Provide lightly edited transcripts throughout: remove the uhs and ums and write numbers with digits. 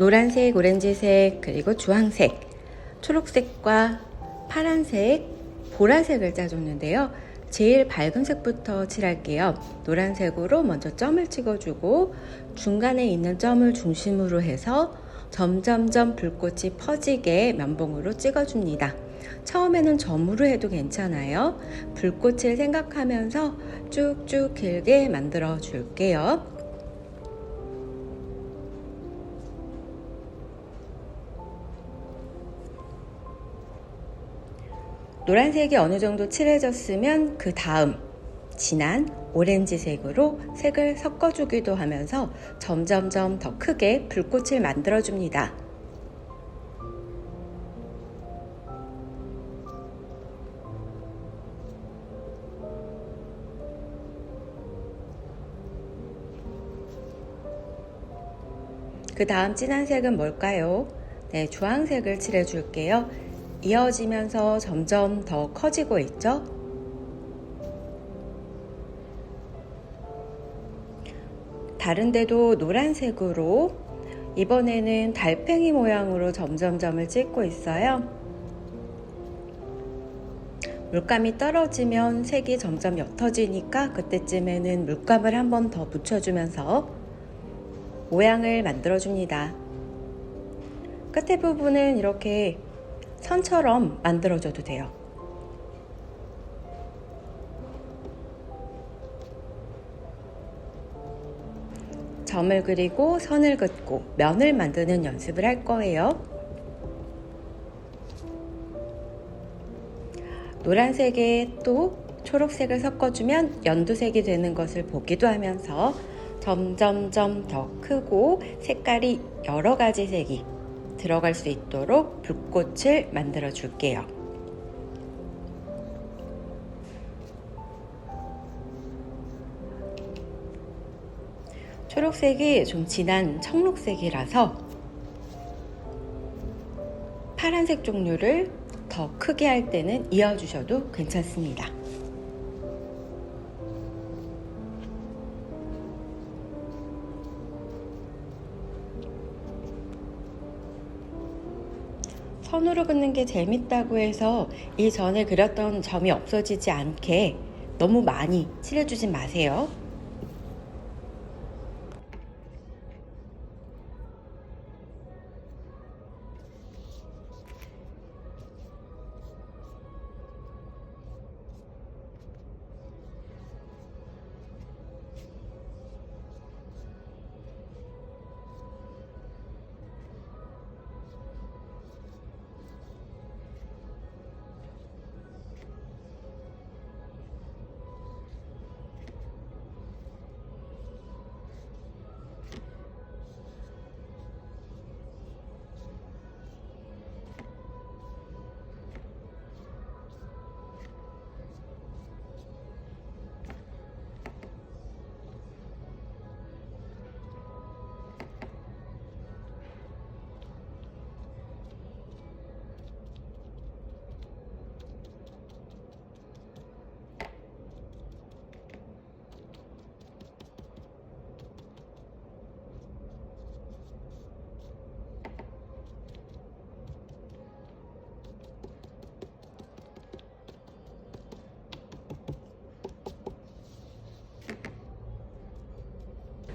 노란색, 오렌지색, 그리고 주황색, 초록색과 파란색, 보라색을 짜줬는데요. 제일 밝은 색부터 칠할게요. 노란색으로 먼저 점을 찍어주고 중간에 있는 점을 중심으로 해서 점점점 불꽃이 퍼지게 면봉으로 찍어줍니다. 처음에는 점으로 해도 괜찮아요. 불꽃을 생각하면서 쭉쭉 길게 만들어 줄게요. 노란색이 어느 정도 칠해졌으면 그 다음 진한 오렌지색으로 색을 섞어주기도 하면서 점점점 더 크게 불꽃을 만들어줍니다. 그 다음 진한 색은 뭘까요? 네, 주황색을 칠해줄게요. 이어지면서 점점 더 커지고 있죠? 다른 데도 노란색으로 이번에는 달팽이 모양으로 점점점을 찍고 있어요. 물감이 떨어지면 색이 점점 옅어지니까 그때쯤에는 물감을 한 번 더 묻혀주면서 모양을 만들어줍니다. 끝에 부분은 이렇게 선처럼 만들어줘도 돼요. 점을 그리고 선을 긋고 면을 만드는 연습을 할 거예요. 노란색에 또 초록색을 섞어주면 연두색이 되는 것을 보기도 하면서 점점점 더 크고 색깔이 여러 가지 색이 들어갈 수 있도록 불꽃을 만들어 줄게요. 초록색이 좀 진한 청록색이라서 파란색 종류를 더 크게 할 때는 이어주셔도 괜찮습니다. 선으로 긋는 게 재밌다고 해서 이전에 그렸던 점이 없어지지 않게 너무 많이 칠해주지 마세요.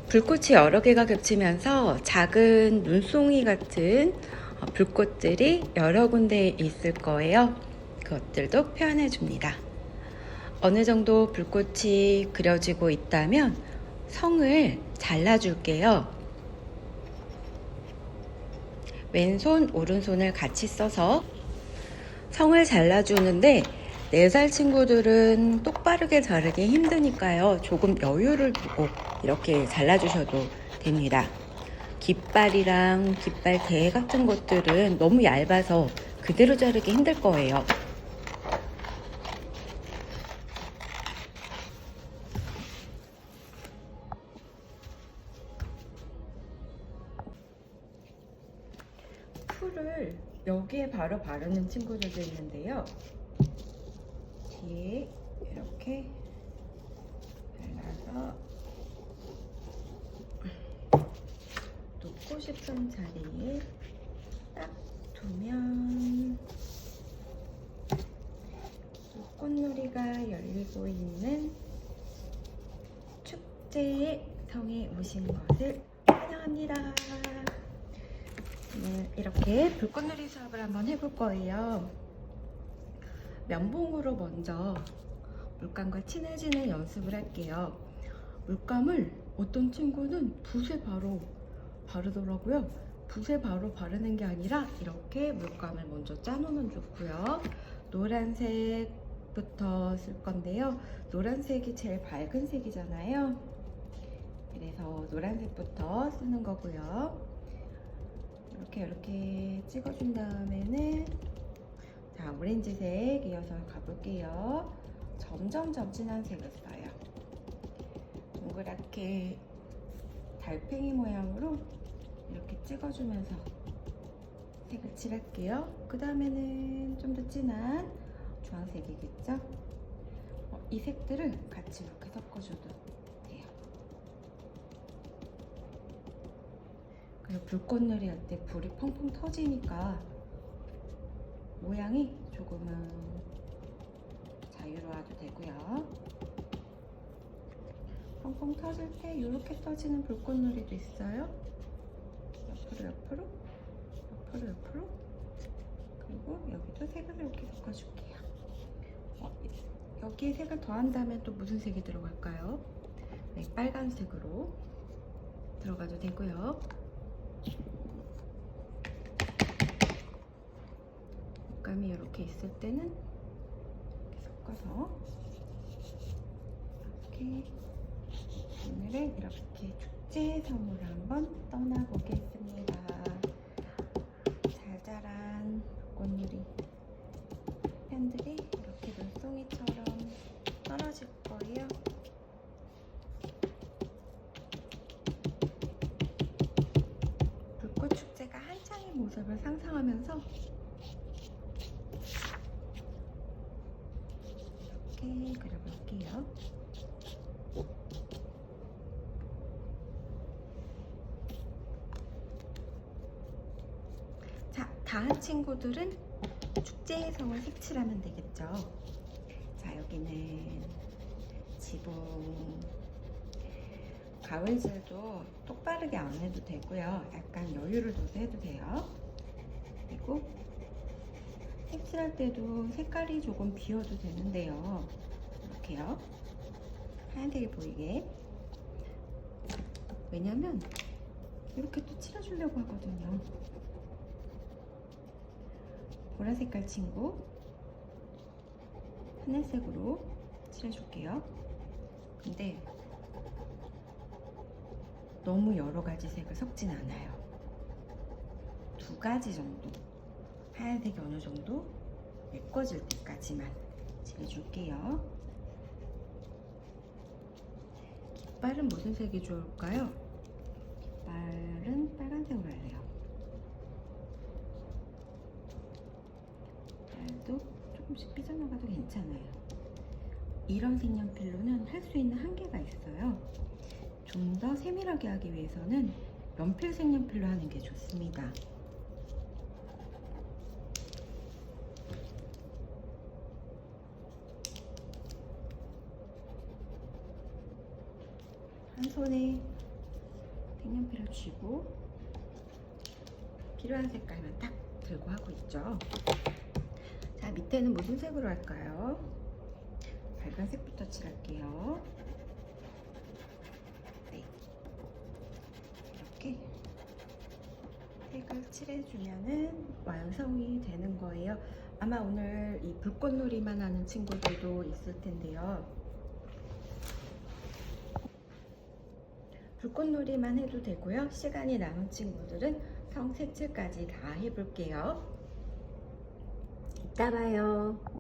불꽃이 여러 개가 겹치면서 작은 눈송이 같은 불꽃들이 여러 군데 있을 거예요. 그것들도 표현해 줍니다. 어느 정도 불꽃이 그려지고 있다면 성을 잘라줄게요. 왼손, 오른손을 같이 써서 성을 잘라주는데 4살 친구들은 똑바르게 자르기 힘드니까요. 조금 여유를 두고 이렇게 잘라주셔도 됩니다. 깃발이랑 깃발 대 같은 것들은 너무 얇아서 그대로 자르기 힘들 거예요. 풀을 여기에 바로 바르는 친구들도 있는데요. 뒤에 이렇게 발라서 놓고 두고 싶은 자리에 딱 두면 꽃놀이가 열리고 있는 축제의 성에 오신 것을 환영합니다. 이렇게 불꽃놀이 수업을 한번 해볼 거예요. 면봉으로 먼저 물감과 친해지는 연습을 할게요. 물감을 어떤 친구는 붓에 바로 바르더라고요. 붓에 바로 바르는 게 아니라 이렇게 물감을 먼저 짜놓으면 좋고요. 노란색부터 쓸 건데요. 노란색이 제일 밝은 색이잖아요. 그래서 노란색부터 쓰는 거고요. 이렇게 찍어준 다음에는 자, 오렌지색 이어서 가볼게요. 점점 진한 색을 써요. 동그랗게 달팽이 모양으로 이렇게 찍어주면서 색을 칠할게요. 그 다음에는 좀 더 진한 주황색이겠죠? 이 색들을 같이 이렇게 섞어줘도 돼요. 그리고 불꽃놀이 할 때 불이 펑펑 터지니까 모양이 조금은 자유로워도 되고요. 펑펑 터질 때 이렇게 터지는 불꽃놀이도 있어요. 옆으로 그리고 여기도 색을 이렇게 섞어줄게요. 여기에 색을 더한다면 또 무슨 색이 들어갈까요? 네, 빨간색으로 들어가도 되고요. 물감이 이렇게 있을 때는 이렇게 섞어서 이렇게 오늘은 이렇게 축제성으로 한번 떠나보겠습니다. 잘 자란 꽃놀이 편들이 이렇게 눈송이처럼 떨어질 거예요. 불꽃 축제가 한창의 모습을 상상하면서 이렇게 그려볼게요. 자, 다른 친구들은 축제의 성을 색칠하면 되겠죠. 자, 여기는 지붕 가위질도 똑바르게 안 해도 되고요. 약간 여유를 둬서 해도 돼요. 그리고 색칠할 때도 색깔이 조금 비어도 되는데요. 이렇게요. 하얀색이 보이게. 왜냐면 이렇게 또 칠해주려고 하거든요. 보라색깔 친구 하늘색으로 칠해줄게요. 근데 너무 여러 가지 색을 섞진 않아요. 두 가지 정도. 하얀색이 어느 정도 메꿔질 때까지만 칠해줄게요. 깃발은 무슨 색이 좋을까요? 깃발은 빨간색으로 할래요. 깃발도 조금씩 삐져나가도 괜찮아요. 이런 색연필로는 할 수 있는 한계가 있어요. 좀 더 세밀하게 하기 위해서는 연필 색연필로 하는 게 좋습니다. 한 손에 색연필을 쥐고 필요한 색깔만 딱 들고 하고 있죠. 자, 밑에는 무슨 색으로 할까요? 빨간색부터 칠할게요. 네, 이렇게 색을 칠해주면은 완성이 되는 거예요. 아마 오늘 이 불꽃놀이만 하는 친구들도 있을 텐데요. 불꽃놀이만 해도 되고요. 시간이 남은 친구들은 성 색칠까지 다 해볼게요. 이따 봐요.